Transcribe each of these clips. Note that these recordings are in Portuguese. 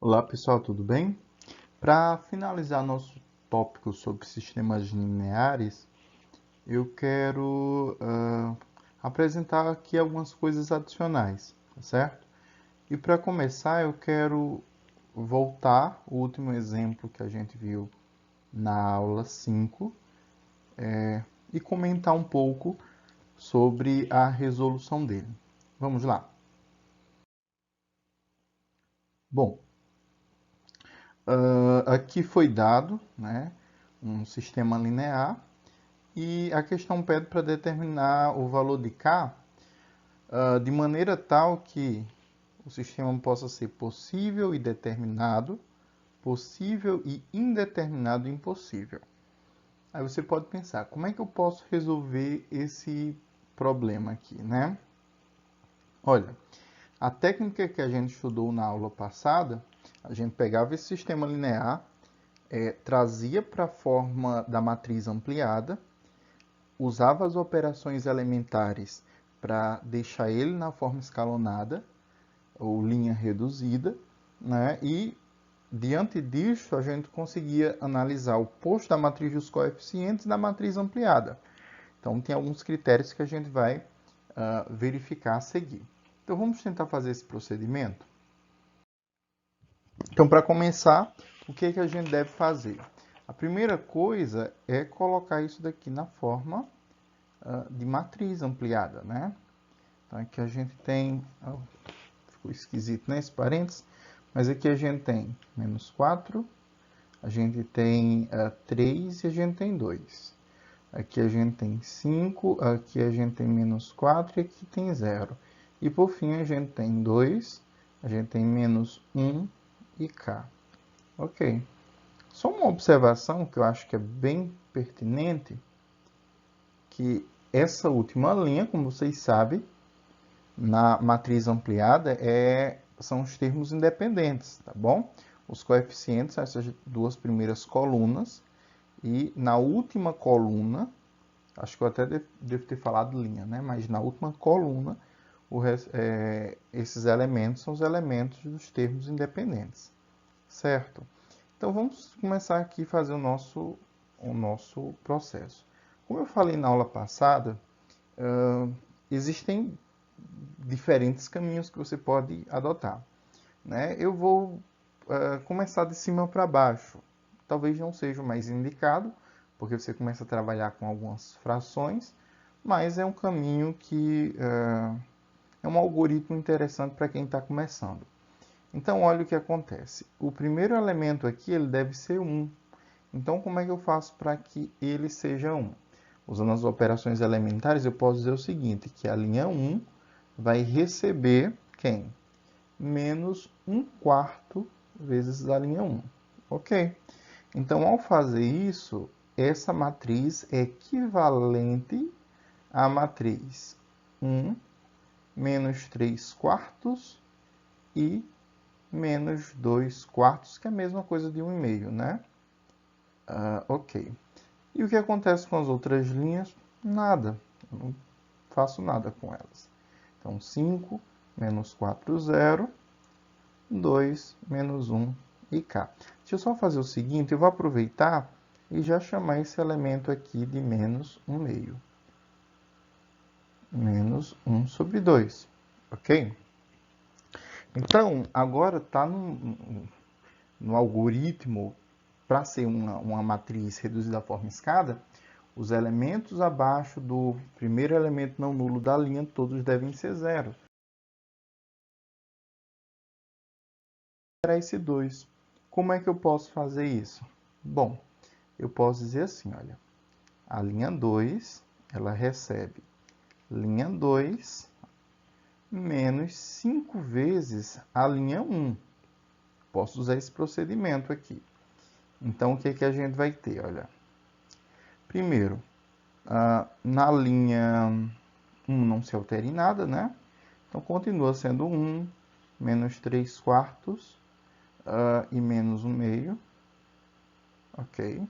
Olá pessoal, tudo bem? Para finalizar nosso tópico sobre sistemas lineares, eu quero apresentar aqui algumas coisas adicionais, tá certo? E para começar, eu quero voltar ao último exemplo que a gente viu na aula 5 e comentar um pouco sobre a resolução dele. Vamos lá. Bom, aqui foi dado, né, um sistema linear e a questão pede para determinar o valor de k de maneira tal que o sistema possa ser possível e determinado, possível e indeterminado e impossível. Aí você pode pensar, como é que eu posso resolver esse problema aqui, né? Olha, a técnica que a gente estudou na aula passada, a gente pegava esse sistema linear, trazia para a forma da matriz ampliada, usava as operações elementares para deixar ele na forma escalonada, ou linha reduzida, né? E, diante disso, a gente conseguia analisar o posto da matriz dos coeficientes da matriz ampliada. Então, tem alguns critérios que a gente vai verificar a seguir. Então, vamos tentar fazer esse procedimento? Então, para começar, o que a gente deve fazer? A primeira coisa é colocar isso daqui na forma de matriz ampliada, né? Então, aqui a gente tem... ficou esquisito, né, esse parênteses? Mas aqui a gente tem menos 4, a gente tem 3 e a gente tem 2. Aqui a gente tem 5, aqui a gente tem menos 4 e aqui tem 0. E por fim a gente tem 2, a gente tem menos 1 e k. Ok. Só uma observação que eu acho que é bem pertinente, que essa última linha, como vocês sabem, na matriz ampliada são os termos independentes, tá bom? Os coeficientes são essas duas primeiras colunas, e na última coluna, acho que eu até devo ter falado linha, né? Mas na última coluna, esses elementos são os elementos dos termos independentes, certo? Então, vamos começar aqui a fazer o nosso processo. Como eu falei na aula passada, existem diferentes caminhos que você pode adotar, né? Eu vou começar de cima para baixo. Talvez não seja o mais indicado, porque você começa a trabalhar com algumas frações, mas é um caminho que é um algoritmo interessante para quem está começando. Então, olha o que acontece. O primeiro elemento aqui ele deve ser 1. Então, como é que eu faço para que ele seja 1? Usando as operações elementares, eu posso dizer o seguinte, que a linha 1 vai receber quem? Menos 1/4 vezes a linha 1. Ok? Então, ao fazer isso, essa matriz é equivalente à matriz 1 menos 3/4 e menos 2/4, que é a mesma coisa de 1,5, né? Ok. E o que acontece com as outras linhas? Nada. Eu não faço nada com elas. Então, 5 menos 4, 0. 2 menos 1 e k. Deixa eu só fazer o seguinte, eu vou aproveitar e já chamar esse elemento aqui de menos 1/2. Menos 1 sobre 2, ok? Então, agora está no algoritmo, para ser uma matriz reduzida à forma escada, os elementos abaixo do primeiro elemento não nulo da linha, todos devem ser 0. Para esse 2. Como é que eu posso fazer isso? Bom, eu posso dizer assim, olha, a linha 2, ela recebe linha 2 menos 5 vezes a linha 1. Posso usar esse procedimento aqui. Então, o que a gente vai ter? Olha, primeiro, na linha 1 não se altera em nada, né? Então, continua sendo 1 menos 3/4 e menos 1/2. Ok.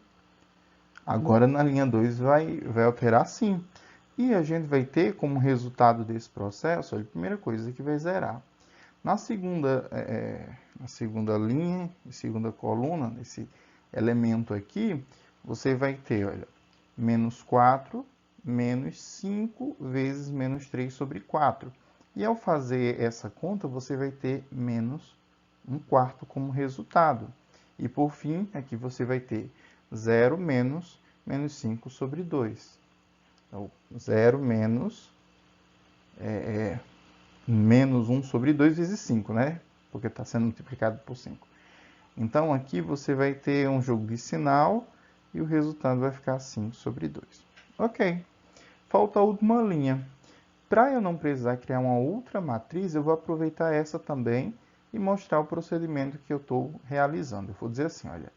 Agora, na linha 2, vai alterar sim. E a gente vai ter, como resultado desse processo, a primeira coisa que vai zerar. Na segunda na segunda linha e segunda coluna, nesse elemento aqui, você vai ter, olha, menos 4 menos 5 vezes menos 3 sobre 4. E ao fazer essa conta, você vai ter menos 1/4 como resultado. E por fim, aqui você vai ter 0 menos menos 5 sobre 2. Então, 0 menos 1 sobre 2 vezes 5, né? Porque está sendo multiplicado por 5. Então, aqui você vai ter um jogo de sinal e o resultado vai ficar 5 sobre 2. Ok. Falta a última linha. Para eu não precisar criar uma outra matriz, eu vou aproveitar essa também e mostrar o procedimento que eu estou realizando. Eu vou dizer assim, olha,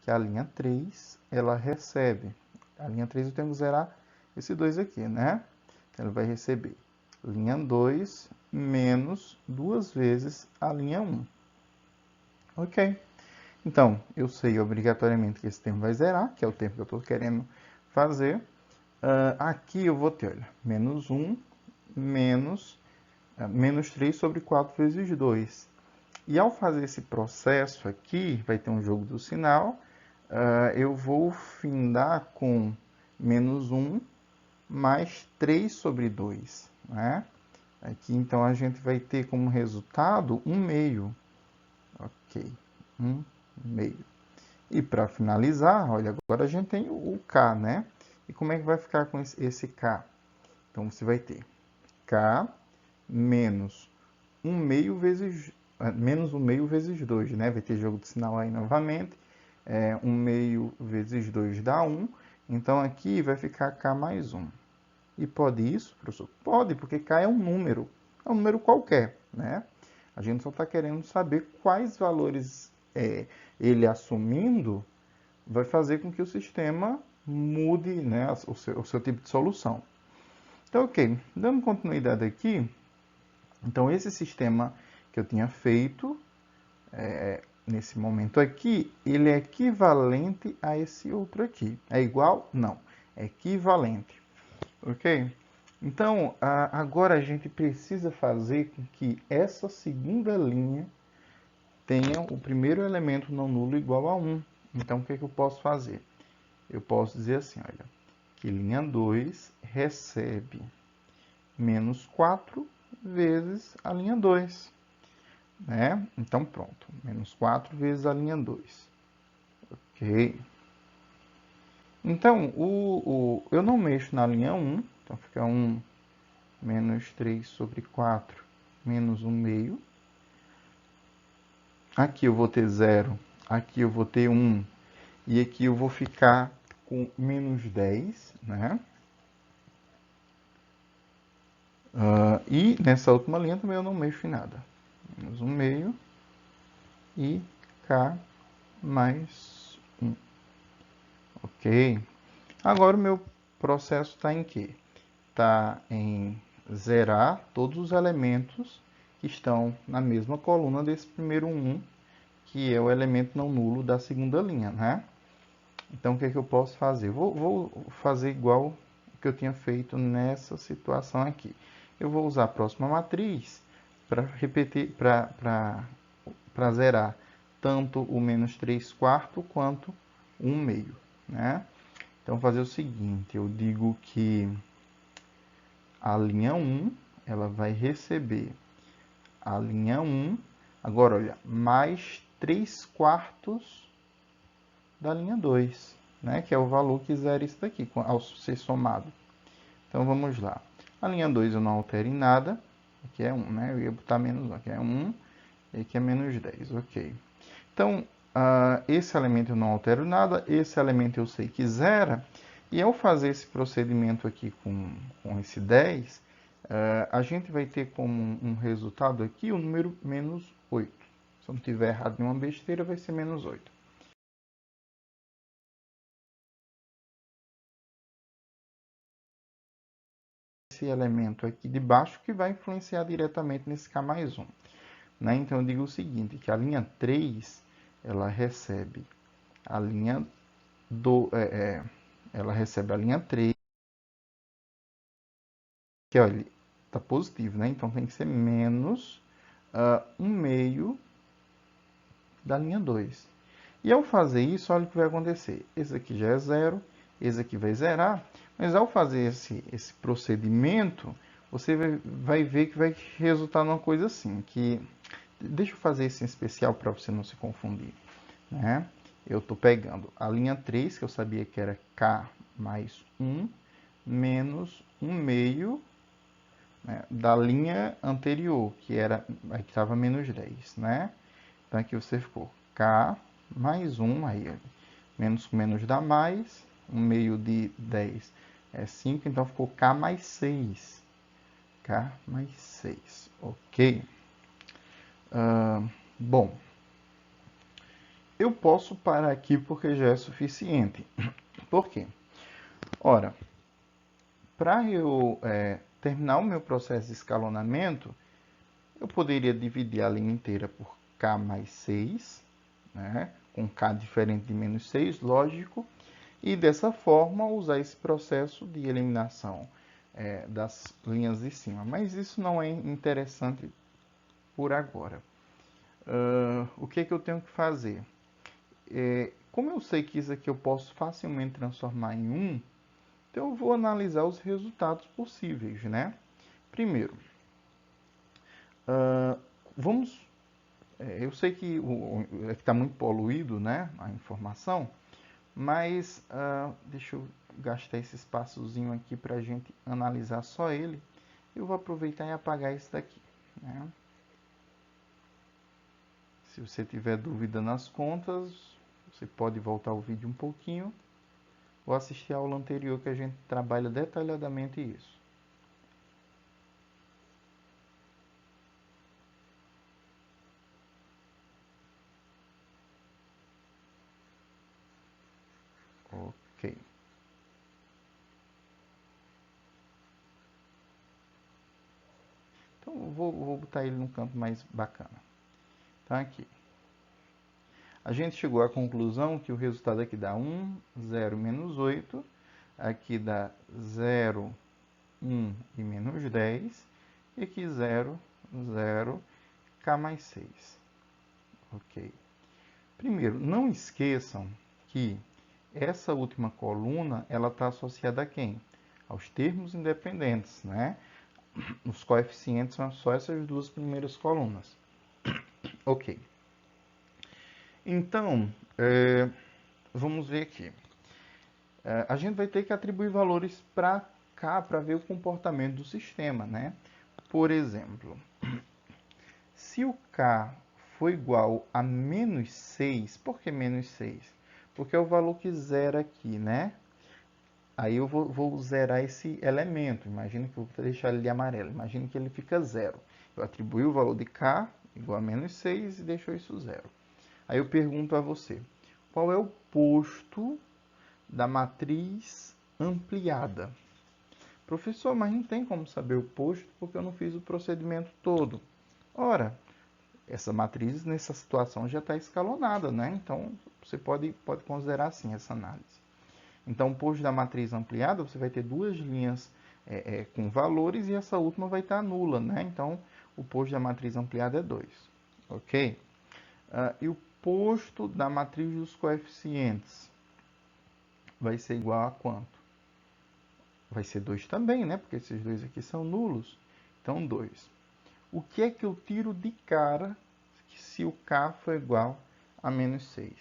que a linha 3, ela recebe. A linha 3 eu tenho que zerar esse 2 aqui, né? Então, ele vai receber linha 2 menos 2 vezes a linha 1. Ok. Então, eu sei obrigatoriamente que esse termo vai zerar, que é o termo que eu estou querendo fazer. Aqui eu vou ter, olha, menos 1 menos 3 sobre 4 vezes 2. E ao fazer esse processo aqui, vai ter um jogo do sinal, eu vou findar com menos 1 mais 3 sobre 2. Né? Aqui, então, a gente vai ter como resultado 1/2. Ok, 1/2. E para finalizar, olha, agora a gente tem o K, né? E como é que vai ficar com esse K? Então, você vai ter K menos 1/2 vezes, menos 1/2 vezes 2, né? Vai ter jogo de sinal aí novamente. 1/2 vezes 2 dá 1. Então, aqui vai ficar K mais 1. E pode isso, professor? Pode, porque K é um número qualquer, né? A gente só está querendo saber quais valores ele assumindo vai fazer com que o sistema mude, né, o seu tipo de solução. Então, ok, dando continuidade aqui, então esse sistema que eu tinha feito, nesse momento aqui, ele é equivalente a esse outro aqui. É igual? Não, é equivalente. Ok? Então, agora a gente precisa fazer com que essa segunda linha tenha o primeiro elemento não nulo igual a 1. Então, o que eu posso fazer? Eu posso dizer assim, olha, que linha 2 recebe menos 4 vezes a linha 2. Né? Então, pronto. Menos 4 vezes a linha 2. Ok? Então, eu não mexo na linha 1. Então, fica 1 menos 3 sobre 4 menos 1/2. Aqui eu vou ter 0. Aqui eu vou ter 1. E aqui eu vou ficar com menos 10, né? E nessa última linha também eu não mexo em nada. Menos 1/2 e K mais 1. Ok? Agora o meu processo está em quê? Está em zerar todos os elementos que estão na mesma coluna desse primeiro 1, que é o elemento não nulo da segunda linha, né? Então, o que eu posso fazer? Vou fazer igual o que eu tinha feito nessa situação aqui. Eu vou usar a próxima matriz para repetir, para zerar tanto o menos 3/4 quanto 1/2, né? Então, fazer o seguinte, eu digo que a linha 1, ela vai receber a linha 1, agora, olha, mais 3/4 da linha 2, né? Que é o valor que zera isso daqui, ao ser somado. Então, vamos lá. A linha 2 eu não altero em nada, aqui é 1, né? Eu ia botar menos 1, aqui é 1, e aqui é menos 10, ok. Então, esse elemento eu não altero nada, esse elemento eu sei que zera, e ao fazer esse procedimento aqui com esse 10, a gente vai ter como um resultado aqui o número menos 8. Se eu não tiver errado nenhuma besteira, vai ser menos 8. Esse elemento aqui de baixo que vai influenciar diretamente nesse K mais 1. Né? Então, eu digo o seguinte, que a linha 3, ela recebe a linha ela recebe a linha 3, que olha, está positivo, né? Então tem que ser menos 1/2 da linha 2. E ao fazer isso, olha o que vai acontecer. Esse aqui já é zero, esse aqui vai zerar, mas ao fazer esse procedimento, você vai ver que vai resultar numa coisa assim, que... Deixa eu fazer isso em especial para você não se confundir, né? Eu estou pegando a linha 3, que eu sabia que era K mais 1, menos 1 meio, né, da linha anterior, que era, aqui estava menos 10, né? Então aqui você ficou K mais 1, aí menos com menos dá mais, 1 meio de 10 é 5, então ficou K mais 6. K mais 6, ok? Bom, eu posso parar aqui porque já é suficiente. Por quê? Ora, para eu terminar o meu processo de escalonamento, eu poderia dividir a linha inteira por K mais 6, né? Com K diferente de menos 6, lógico, e dessa forma usar esse processo de eliminação das linhas de cima. Mas isso não é interessante por agora. O que eu tenho que fazer? Como eu sei que isso aqui eu posso facilmente transformar em 1, então eu vou analisar os resultados possíveis, né? Primeiro, vamos... eu sei que está muito poluído, né, a informação, mas deixa eu gastar esse espaçozinho aqui para a gente analisar só ele. Eu vou aproveitar e apagar esse daqui, né? Se você tiver dúvida nas contas, você pode voltar o vídeo um pouquinho ou assistir a aula anterior que a gente trabalha detalhadamente isso. Ok. Então, eu vou botar ele num canto mais bacana. Então, aqui. A gente chegou à conclusão que o resultado aqui dá 1, 0, menos 8. Aqui dá 0, 1 e menos 10. E aqui 0, 0, K mais 6. Ok. Primeiro, não esqueçam que essa última coluna, ela está associada a quem? Aos termos independentes, né? Os coeficientes são só essas duas primeiras colunas. Ok. Então, vamos ver aqui. A gente vai ter que atribuir valores para cá para ver o comportamento do sistema, né? Por exemplo, se o K for igual a menos 6, por que menos 6? Porque é o valor que zera aqui, né? Aí eu vou zerar esse elemento. Imagina que eu vou deixar ele de amarelo. Imagina que ele fica zero. Eu atribuí o valor de K igual a menos 6 e deixou isso zero. Aí eu pergunto a você, qual é o posto da matriz ampliada? Professor, mas não tem como saber o posto porque eu não fiz o procedimento todo. Ora, essa matriz nessa situação já está escalonada, né? Então, você pode considerar assim essa análise. Então, o posto da matriz ampliada, você vai ter duas linhas com valores e essa última vai estar nula, né? Então, o posto da matriz ampliada é 2, ok? E o posto da matriz dos coeficientes vai ser igual a quanto? Vai ser 2 também, né? Porque esses dois aqui são nulos. Então, 2. O que é que eu tiro de cara se o K for igual a menos 6?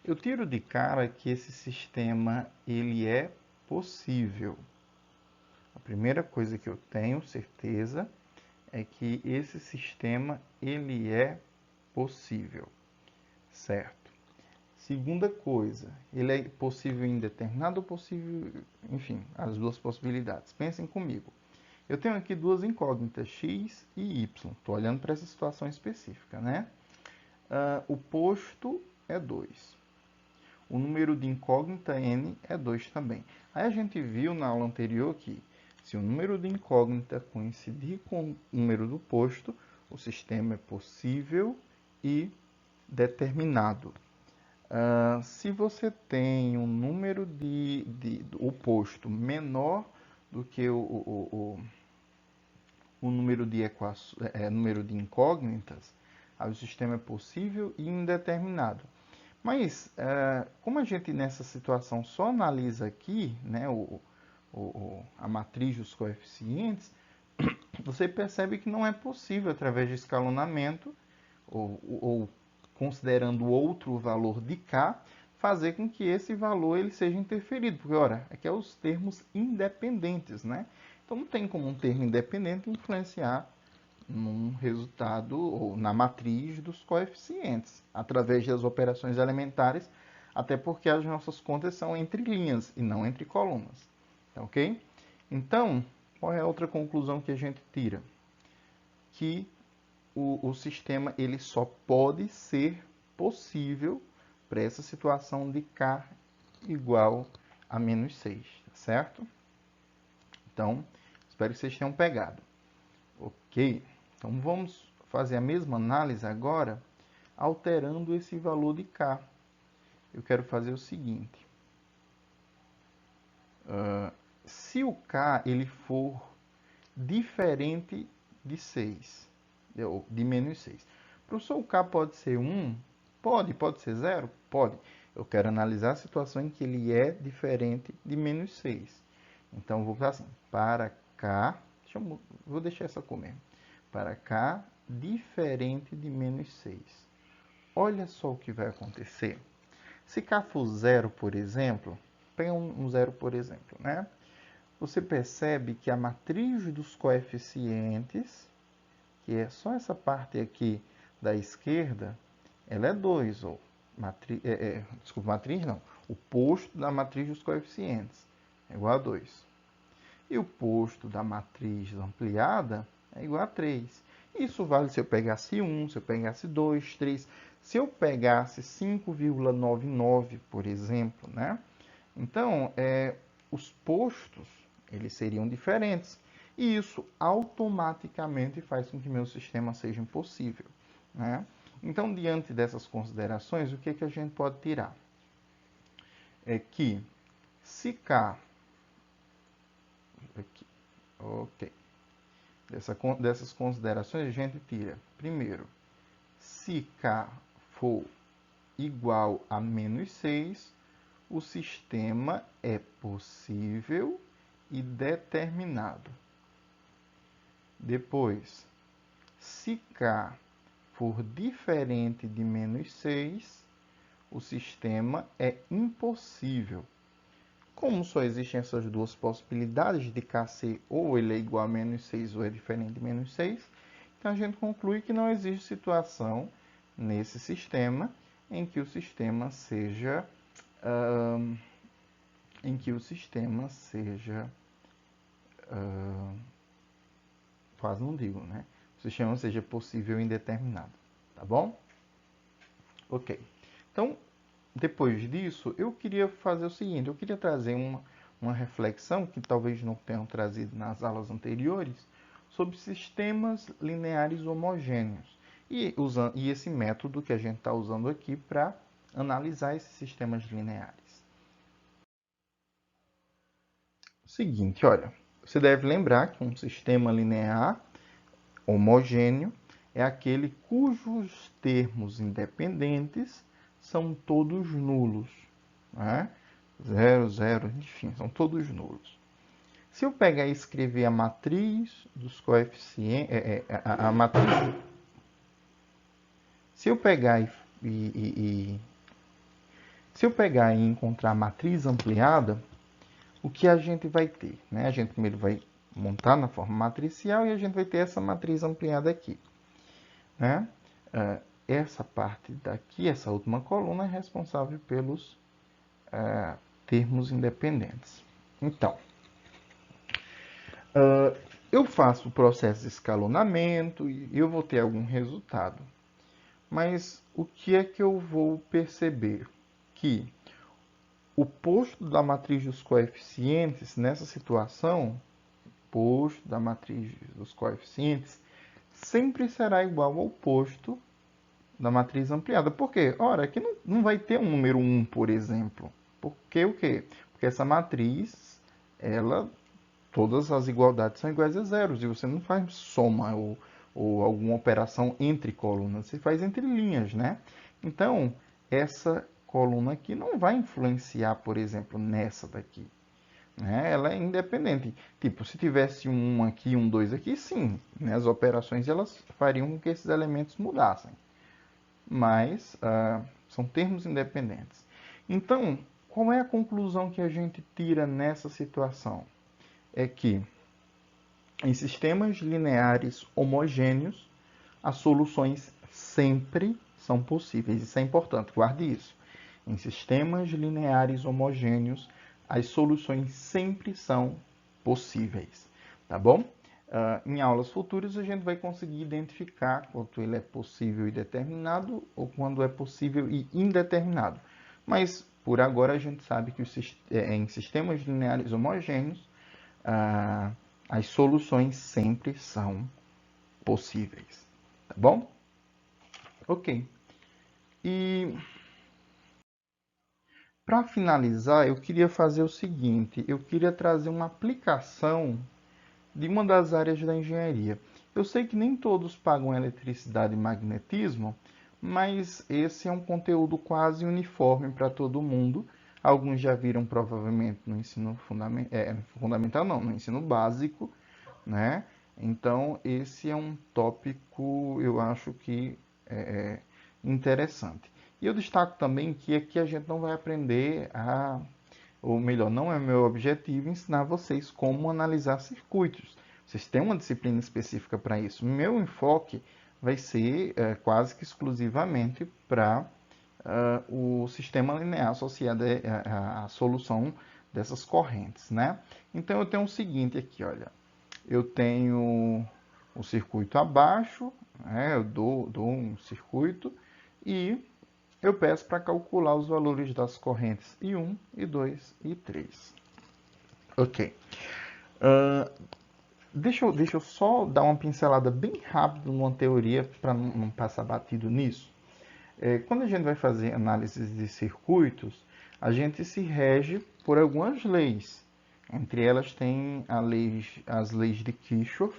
Eu tiro de cara que esse sistema ele é possível. A primeira coisa que eu tenho certeza é que esse sistema ele é possível, certo? Segunda coisa, ele é possível indeterminado ou possível, enfim, as duas possibilidades. Pensem comigo. Eu tenho aqui duas incógnitas, x e y. Estou olhando para essa situação específica, né? O posto é 2. O número de incógnita n é 2 também. Aí a gente viu na aula anterior que se o número de incógnita coincidir com o número do posto, o sistema é possível e determinado. Se você tem um número o posto menor do que o número de incógnitas, Aí o sistema é possível e indeterminado. Mas, como a gente nessa situação só analisa aqui, né, a matriz dos coeficientes, você percebe que não é possível, através de escalonamento, ou considerando outro valor de k, fazer com que esse valor ele seja interferido. Porque, ora, aqui é os termos independentes, né? Então, não tem como um termo independente influenciar num resultado ou na matriz dos coeficientes, através das operações elementares, até porque as nossas contas são entre linhas e não entre colunas. Tá ok? Então, qual é a outra conclusão que a gente tira? Que o sistema ele só pode ser possível para essa situação de k igual a menos 6, tá certo? Então, espero que vocês tenham pegado. Ok, então vamos fazer a mesma análise agora, alterando esse valor de k. Eu quero fazer o seguinte. Se o k ele for diferente de 6, ou de menos 6. Professor, o k pode ser 1? Pode ser 0? Pode. Eu quero analisar a situação em que ele é diferente de menos 6. Então, vou fazer assim, para k, vou deixar essa cor mesmo. Para k, diferente de menos 6. Olha só o que vai acontecer. Se k for 0, por exemplo, pega um 0, por exemplo, né? Você percebe que a matriz dos coeficientes, que é só essa parte aqui da esquerda, ela é 2, ou desculpa, matriz não, o posto da matriz dos coeficientes é igual a 2. E o posto da matriz ampliada é igual a 3. Isso vale se eu pegasse 1, se eu pegasse 2, 3. Se eu pegasse 5,99, por exemplo, né? Então, os postos eles seriam diferentes. E isso automaticamente faz com que meu sistema seja impossível, né? Então, diante dessas considerações, o que a gente pode tirar? É que se k... Aqui, ok. Dessas considerações, a gente tira, primeiro, se k for igual a menos 6, o sistema é possível e determinado. Depois, se k for diferente de menos 6, o sistema é impossível. Como só existem essas duas possibilidades de k ser ou ele é igual a menos 6 ou é diferente de menos 6, então a gente conclui que não existe situação nesse sistema em que o sistema seja quase não digo, né? O sistema seja possível e indeterminado, tá bom? Ok. Então, depois disso, eu queria fazer o seguinte, eu queria trazer uma reflexão que talvez não tenham trazido nas aulas anteriores sobre sistemas lineares homogêneos. E esse método que a gente está usando aqui para analisar esses sistemas lineares. O seguinte, olha, você deve lembrar que um sistema linear homogêneo é aquele cujos termos independentes são todos nulos, né? 0, 0, enfim, são todos nulos. Se eu pegar e escrever a matriz dos coeficientes, a matriz, se eu pegar se eu pegar e encontrar a matriz ampliada, o que a gente vai ter, né? A gente primeiro vai montar na forma matricial e a gente vai ter essa matriz ampliada aqui, né? Essa parte daqui, essa última coluna, é responsável pelos termos independentes. Então, eu faço o processo de escalonamento e eu vou ter algum resultado. Mas o que é que eu vou perceber? Que o posto da matriz dos coeficientes, nessa situação, posto da matriz dos coeficientes, sempre será igual ao posto da matriz ampliada. Por quê? Ora, aqui não vai ter um número 1, por exemplo. Porque o quê? Porque essa matriz, todas as igualdades são iguais a zeros, e você não faz soma ou ou alguma operação entre colunas, você faz entre linhas, né? Então, essa coluna aqui não vai influenciar, por exemplo, nessa daqui, né? Ela é independente. Tipo, se tivesse um aqui e um 2 aqui, sim, né? As operações elas fariam com que esses elementos mudassem. Mas são termos independentes. Então, qual é a conclusão que a gente tira nessa situação? É que em sistemas lineares homogêneos, as soluções sempre são possíveis. Isso é importante, guarde isso. Em sistemas lineares homogêneos, as soluções sempre são possíveis, tá bom? Em aulas futuras, a gente vai conseguir identificar quando ele é possível e determinado ou quando é possível e indeterminado. Mas, por agora, a gente sabe que em sistemas lineares homogêneos, as soluções sempre são possíveis, tá bom? Ok. E para finalizar, eu queria fazer o seguinte: eu queria trazer uma aplicação de uma das áreas da engenharia. Eu sei que nem todos pagam eletricidade e magnetismo, mas esse é um conteúdo quase uniforme para todo mundo. Alguns já viram provavelmente no ensino fundamental, não, no ensino básico, né? Então, esse é um tópico, eu acho que é interessante. E eu destaco também que aqui a gente não vai aprender ou melhor, não é meu objetivo ensinar vocês como analisar circuitos. Vocês têm uma disciplina específica para isso. Meu enfoque vai ser quase que exclusivamente para o sistema linear associado à solução dessas correntes, né? Então, eu tenho o seguinte aqui, olha. Eu tenho o circuito abaixo, né? Eu dou um circuito e eu peço para calcular os valores das correntes I1, I2 e I3. Ok. Deixa eu só dar uma pincelada bem rápida numa teoria para não passar batido nisso. Quando a gente vai fazer análise de circuitos, a gente se rege por algumas leis. Entre elas tem as leis de Kirchhoff,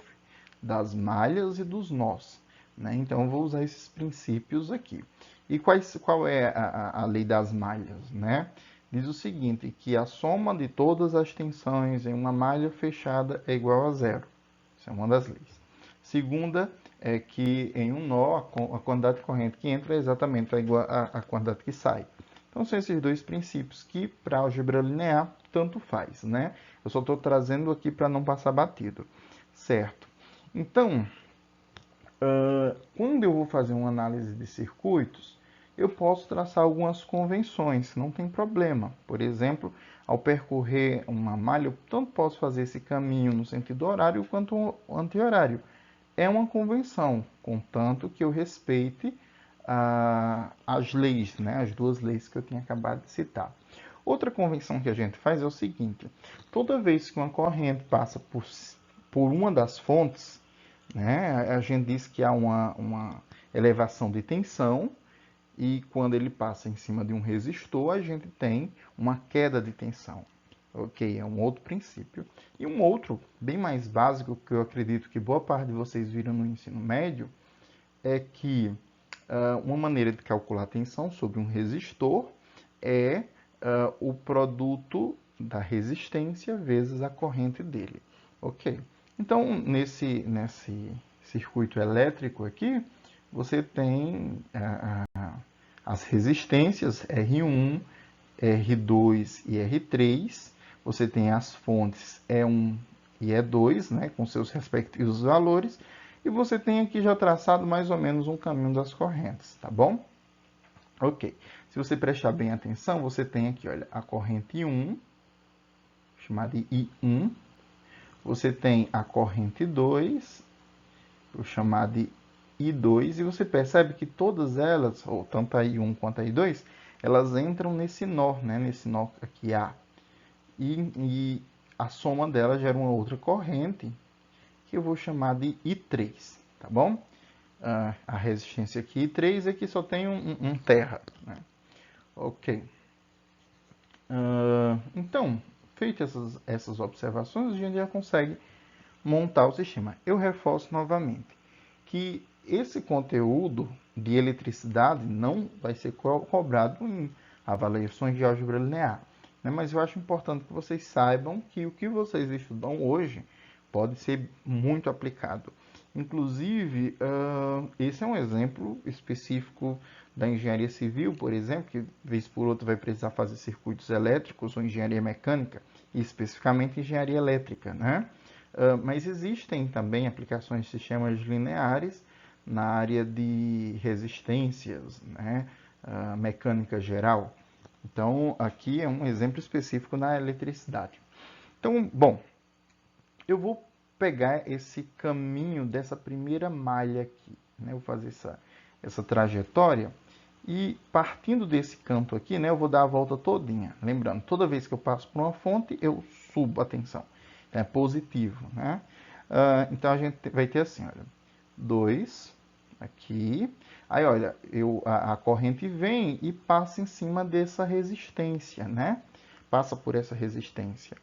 das malhas e dos nós, né? Então, eu vou usar esses princípios aqui. E qual é a lei das malhas, né? Diz o seguinte, que a soma de todas as tensões em uma malha fechada é igual a zero. Isso é uma das leis. Segunda é que em um nó, a quantidade de corrente que entra é exatamente igual à quantidade que sai. Então, são esses dois princípios que, para álgebra linear, tanto faz, né? Eu só estou trazendo aqui para não passar batido, certo? Então, quando eu vou fazer uma análise de circuitos, eu posso traçar algumas convenções, não tem problema. Por exemplo, ao percorrer uma malha, eu tanto posso fazer esse caminho no sentido horário quanto anti-horário. É uma convenção, contanto que eu respeite as leis, né? As duas leis que eu tinha acabado de citar. Outra convenção que a gente faz é o seguinte: toda vez que uma corrente passa por uma das fontes, né, a gente diz que há uma elevação de tensão, e quando ele passa em cima de um resistor, a gente tem uma queda de tensão. Ok, é um outro princípio. E um outro, bem mais básico, que eu acredito que boa parte de vocês viram no ensino médio, é que uma maneira de calcular a tensão sobre um resistor é o produto da resistência vezes a corrente dele. Ok? Então, nesse circuito elétrico aqui, você tem as resistências R1, R2 e R3. Você tem as fontes E1 e E2, né, com seus respectivos valores. E você tem aqui já traçado mais ou menos um caminho das correntes, tá bom? Ok. Se você prestar bem atenção, você tem aqui, olha, a corrente 1, chamada de I1. Você tem a corrente 2, vou chamar de I2, e você percebe que todas elas, ou tanto a I1 quanto a I2, elas entram nesse nó, né? Nesse nó aqui A. E a soma delas gera uma outra corrente, que eu vou chamar de I3, tá bom? A resistência aqui, I3, aqui só tem um terra, né? Ok. Então, feitas essas observações, a gente já consegue montar o sistema. Eu reforço novamente que esse conteúdo de eletricidade não vai ser cobrado em avaliações de álgebra linear, né? Mas eu acho importante que vocês saibam que o que vocês estudam hoje pode ser muito aplicado. Inclusive, esse é um exemplo específico da engenharia civil, por exemplo, que vez por outra vai precisar fazer circuitos elétricos ou engenharia mecânica, e especificamente engenharia elétrica, né? Mas existem também aplicações de sistemas lineares na área de resistências, né? Mecânica geral. Então, aqui é um exemplo específico na eletricidade. Então, bom, eu vou pegar esse caminho dessa primeira malha aqui, né? Eu vou fazer essa trajetória e partindo desse canto aqui, né, eu vou dar a volta todinha. Lembrando, toda vez que eu passo por uma fonte, eu subo a tensão. É positivo, né? Então, a gente vai ter assim, olha, 2 aqui. Aí, olha, a corrente vem e passa em cima dessa resistência, né? Passa por essa resistência.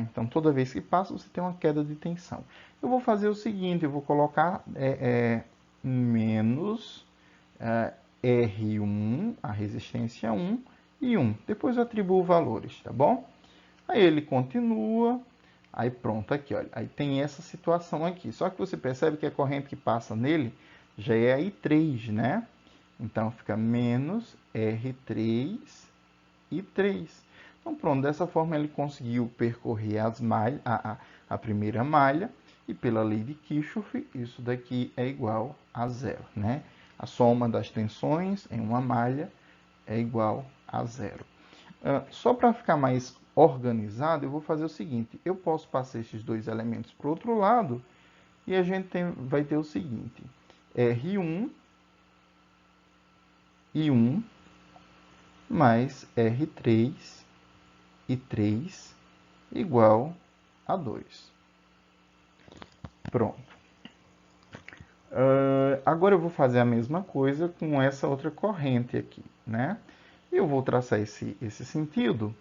Então, toda vez que passa, você tem uma queda de tensão. Eu vou fazer o seguinte, eu vou colocar menos R1, a resistência 1, e 1. Depois eu atribuo valores, tá bom? Aí ele continua, aí pronto, aqui, olha. Aí tem essa situação aqui. Só que você percebe que a corrente que passa nele já é a I3, né? Então, fica menos R3 e 3. Então, pronto, dessa forma ele conseguiu percorrer a primeira malha, e pela lei de Kirchhoff, isso daqui é igual a zero, né? A soma das tensões em uma malha é igual a zero. Só para ficar mais organizado, eu vou fazer o seguinte, eu posso passar esses dois elementos para o outro lado, e a gente vai ter o seguinte, R1 e 1 mais R3 e 3 igual a 2. Pronto. Agora eu vou fazer a mesma coisa com essa outra corrente aqui, né? Eu vou traçar esse sentido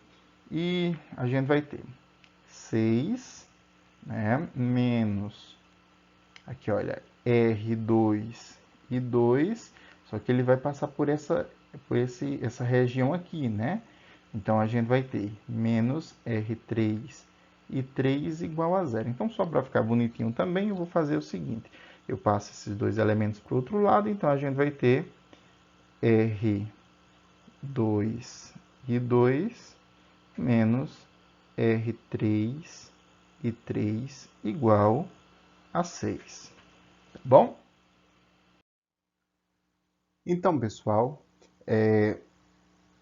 e a gente vai ter 6, né, menos, aqui olha, R2 e 2, só que ele vai passar por essa região aqui, né? Então, a gente vai ter menos R3 e 3 igual a zero. Então, só para ficar bonitinho também, eu vou fazer o seguinte. Eu passo esses dois elementos para o outro lado, então a gente vai ter R2 e 2 menos R3 e 3 igual a 6. Tá bom? Então, pessoal,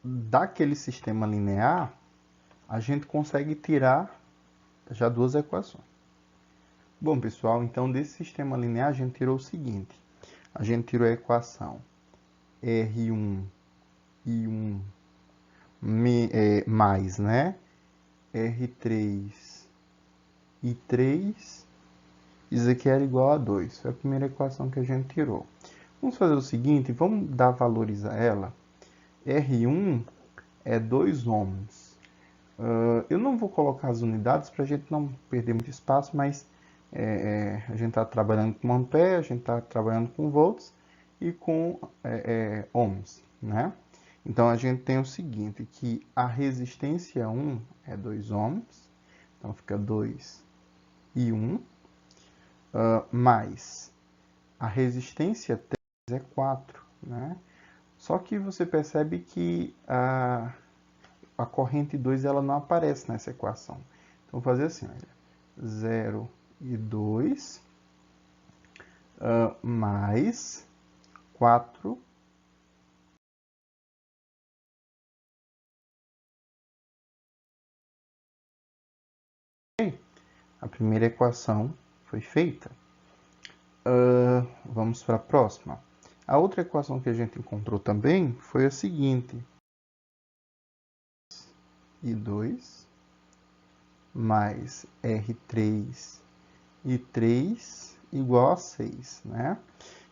daquele sistema linear, a gente consegue tirar já duas equações. Bom, pessoal, então desse sistema linear a gente tirou o seguinte. A gente tirou a equação R1 e 1 mais, né? R3 e 3, isso aqui era igual a 2. Foi a primeira equação que a gente tirou. Vamos fazer o seguinte, vamos dar valores a ela. R1 é 2 ohms. Eu não vou colocar as unidades para a gente não perder muito espaço, mas a gente está trabalhando com ampere, a gente está trabalhando com volts e com ohms, né? Então, a gente tem o seguinte, que a resistência 1 é 2 ohms, então fica 2 e 1, mais a resistência 3 é 4, né? Só que você percebe que a corrente 2 ela não aparece nessa equação. Então, vou fazer assim, olha, 0 e 2 mais 4 a primeira equação foi feita. Vamos para a próxima. A outra equação que a gente encontrou também foi a seguinte. E 2 mais R3 e 3 igual a 6, né?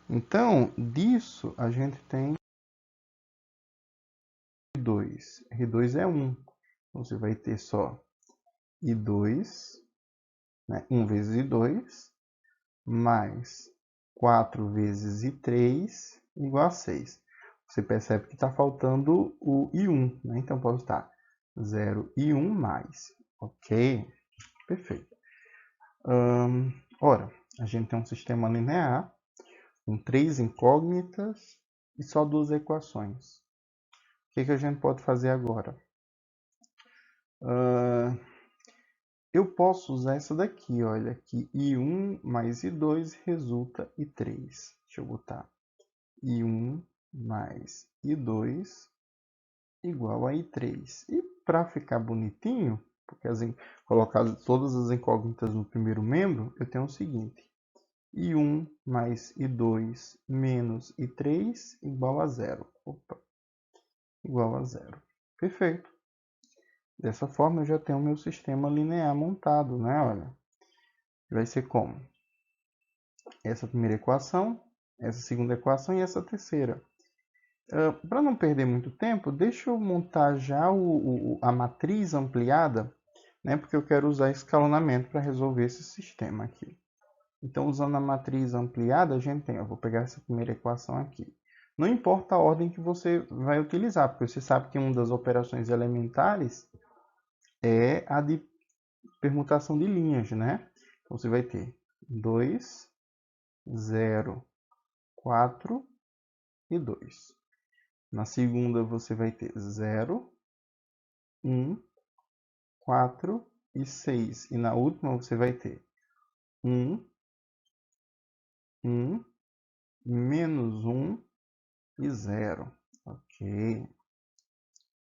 Então, disso a gente tem R2. R2 é 1. Então, você vai ter só I2, né? 1 vezes I2, mais 4 vezes I3 igual a 6. Você percebe que está faltando o I1, né? Então, pode estar 0 e 1 mais. Ok? Perfeito. Ora, a gente tem um sistema linear com 3 incógnitas e só 2 equações. O que a gente pode fazer agora? Eu posso usar essa daqui, olha, que I1 mais I2 resulta I3. Deixa eu botar I1 mais I2 igual a I3. E para ficar bonitinho, porque colocar todas as incógnitas no primeiro membro, eu tenho o seguinte. I1 mais I2 menos I3 igual a 0. Opa, igual a 0. Perfeito. Dessa forma, eu já tenho o meu sistema linear montado, né? Olha, vai ser como? Essa primeira equação, essa segunda equação e essa terceira. Para não perder muito tempo, deixa eu montar já a matriz ampliada, né? Porque eu quero usar escalonamento para resolver esse sistema aqui. Então, usando a matriz ampliada, a gente tem, eu vou pegar essa primeira equação aqui. Não importa a ordem que você vai utilizar, porque você sabe que uma das operações elementares é a de permutação de linhas, né? Então, você vai ter 2, 0, 4 e 2. Na segunda, você vai ter 0, 1, 4 e 6. E na última, você vai ter 1, 1, menos 1 e 0. Ok.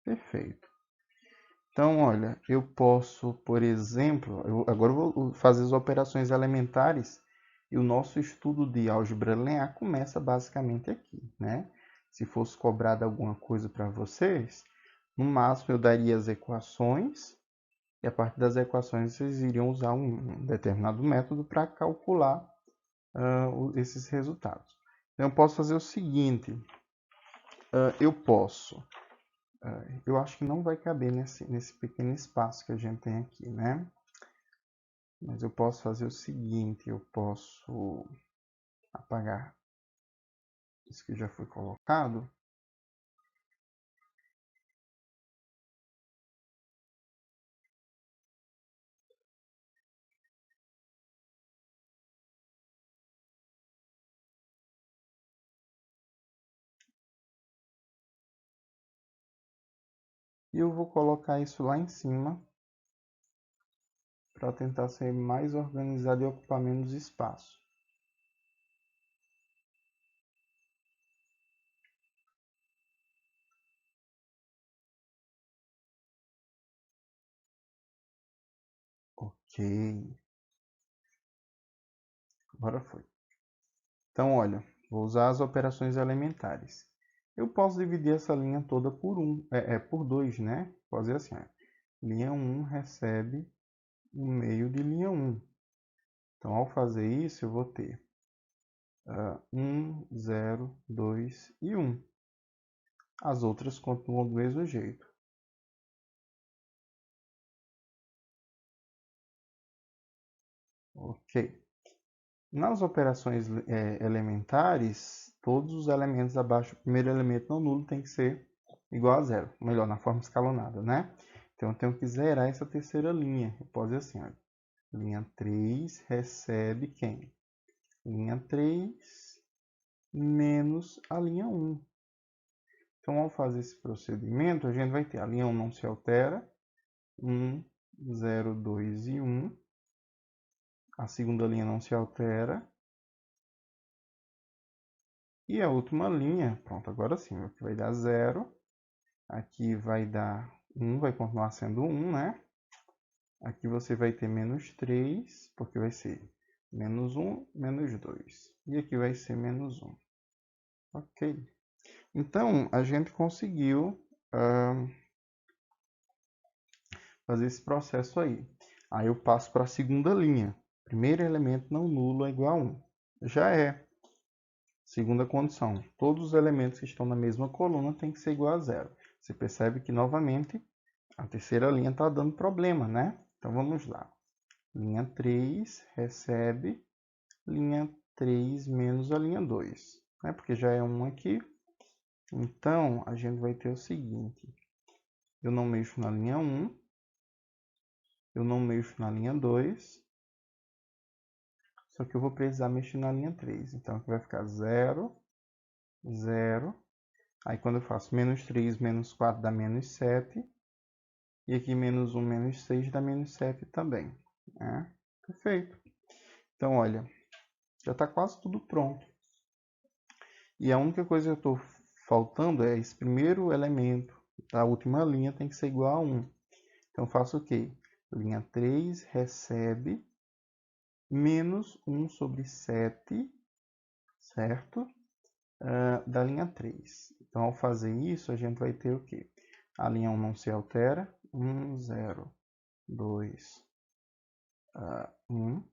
Perfeito. Então, olha, eu posso, por exemplo, agora eu vou fazer as operações elementares e o nosso estudo de álgebra linear começa basicamente aqui, né? Se fosse cobrado alguma coisa para vocês, no máximo eu daria as equações e a partir das equações vocês iriam usar um determinado método para calcular esses resultados. Então, eu posso fazer o seguinte, eu acho que não vai caber nesse pequeno espaço que a gente tem aqui, né? Mas eu posso fazer o seguinte, eu posso apagar isso que já foi colocado. E eu vou colocar isso lá em cima para tentar ser mais organizado e ocupar menos espaço. Ok. Agora foi. Então, olha, vou usar as operações elementares. Eu posso dividir essa linha toda por 2, né? Vou fazer assim, ó. Linha 1 recebe o meio de linha 1. Então, ao fazer isso, eu vou ter 1, 0, 2 e 1. As outras continuam do mesmo jeito. Ok. Nas operações elementares, todos os elementos abaixo do primeiro elemento não nulo tem que ser igual a zero. Melhor, na forma escalonada, né? Então, eu tenho que zerar essa terceira linha. Eu posso dizer assim, olha. Linha 3 recebe quem? Linha 3 menos a linha 1. Então, ao fazer esse procedimento, a gente vai ter a linha 1 não se altera. 1, 0, 2 e 1. A segunda linha não se altera. E a última linha, pronto, agora sim, aqui vai dar 0. Aqui vai dar 1, vai continuar sendo 1, né? Aqui você vai ter menos 3, porque vai ser menos 1, menos 2. E aqui vai ser menos 1. Ok. Então, a gente conseguiu fazer esse processo aí. Aí eu passo para a segunda linha. Primeiro elemento não nulo é igual a 1. Já é. Segunda condição. Todos os elementos que estão na mesma coluna têm que ser igual a 0. Você percebe que, novamente, a terceira linha está dando problema, né? Então, vamos lá. Linha 3 recebe linha 3 menos a linha 2, né? Porque já é 1 aqui. Então, a gente vai ter o seguinte. Eu não mexo na linha 1. Eu não mexo na linha 2. Só que eu vou precisar mexer na linha 3. Então, aqui vai ficar 0, 0. Aí, quando eu faço menos 3, menos 4 dá menos 7. E aqui menos 1, menos 6 dá menos 7 também. Né? Perfeito. Então, olha, já está quase tudo pronto. E a única coisa que eu estou faltando é esse primeiro elemento da última linha tem que ser igual a 1. Então, eu faço o quê? Linha 3 recebe menos 1 sobre 7, certo? Da linha 3. Então, ao fazer isso, a gente vai ter o quê? A linha 1 não se altera. 1, 0, 2, 1.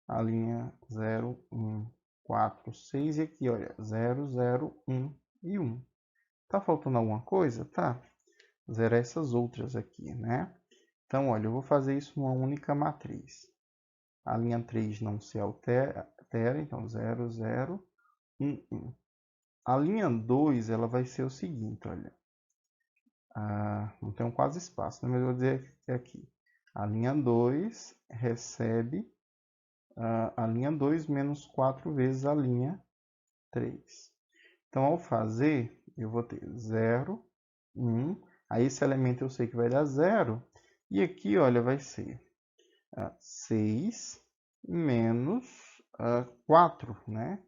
A linha 0, 1, 4, 6. E aqui, olha, 0, 0, 1 e 1. Tá faltando alguma coisa? Tá. Zerar essas outras aqui, né? Então, olha, eu vou fazer isso numa única matriz. A linha 3 não se altera, então 0, 0, 1, 1. A linha 2, ela vai ser o seguinte, olha. Não tem quase espaço, né? Mas eu vou dizer que aqui. A linha 2 recebe a linha 2 menos 4 vezes a linha 3. Então, ao fazer, eu vou ter 0, 1. Aí, esse elemento eu sei que vai dar 0. E aqui, olha, vai ser 6 menos 4, né?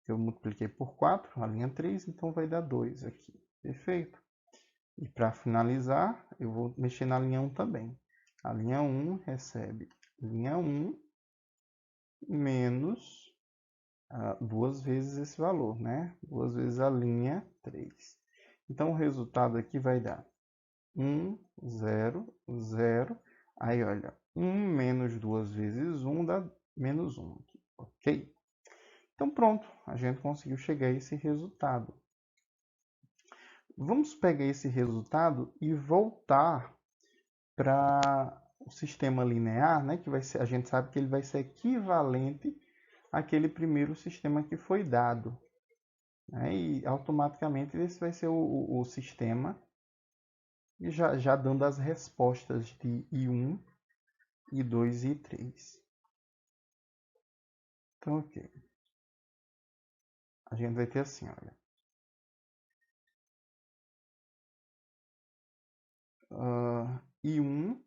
Eu multipliquei por 4, a linha 3, então vai dar 2 aqui. Perfeito. E para finalizar, eu vou mexer na linha 1 também. A linha 1 recebe linha 1 menos 2 vezes esse valor, né? 2 vezes a linha 3. Então, o resultado aqui vai dar 1, 0, 0. Aí, olha, 1 menos 2 vezes 1 dá menos 1. Ok? Então, pronto. A gente conseguiu chegar a esse resultado. Vamos pegar esse resultado e voltar para o sistema linear, né? Que vai ser, a gente sabe que ele vai ser equivalente àquele primeiro sistema que foi dado. Né? E automaticamente esse vai ser o sistema e já dando as respostas de I1, I2 e I3. Então, ok. A gente vai ter assim, olha. I1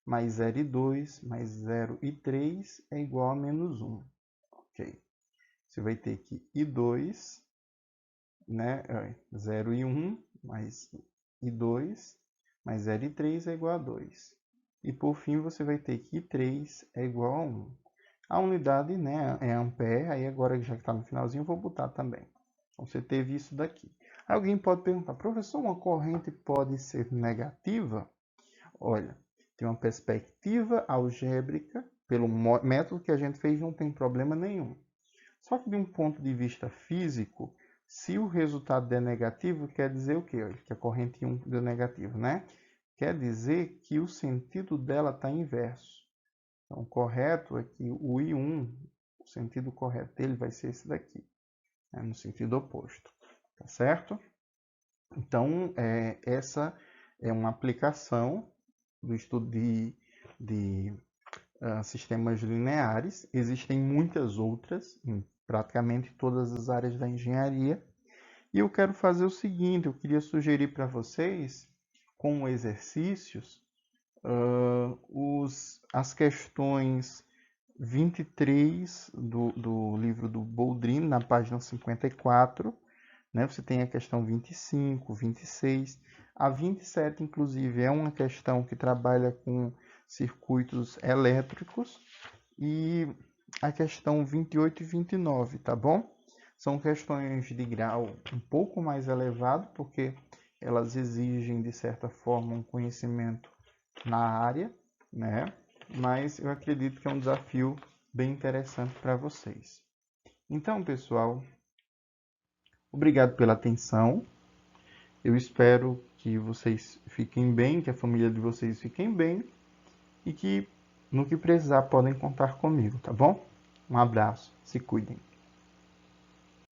mais 0 e 2 mais 0 e 3 é igual a menos 1. Ok. Você vai ter que I2, né? 0 e 1 mais I2 mais 0 e 3 é igual a 2. E por fim, você vai ter que I3 é igual a 1. A unidade, né, é ampere, aí agora já que está no finalzinho, eu vou botar também. Então, você teve isso daqui. Alguém pode perguntar, professor, uma corrente pode ser negativa? Olha, tem uma perspectiva algébrica, pelo método que a gente fez, não tem problema nenhum. Só que de um ponto de vista físico, se o resultado der negativo, quer dizer o quê? Olha, que a corrente 1 deu negativo, né? Quer dizer que o sentido dela está inverso. Então, o correto é que o I1, o sentido correto dele vai ser esse daqui, né? No sentido oposto, tá certo? Então, essa é uma aplicação do estudo de sistemas lineares. Existem muitas outras, em praticamente todas as áreas da engenharia. E eu quero fazer o seguinte, eu queria sugerir para vocês, como exercícios, as questões 23 do livro do Boldrin, na página 54, né? Você tem a questão 25, 26. A 27, inclusive, é uma questão que trabalha com circuitos elétricos. E a questão 28 e 29, tá bom? São questões de grau um pouco mais elevado, porque elas exigem, de certa forma, um conhecimento na área, né? Mas eu acredito que é um desafio bem interessante para vocês. Então, pessoal, obrigado pela atenção. Eu espero que vocês fiquem bem, que a família de vocês fiquem bem e que no que precisar podem contar comigo, tá bom? Um abraço, se cuidem.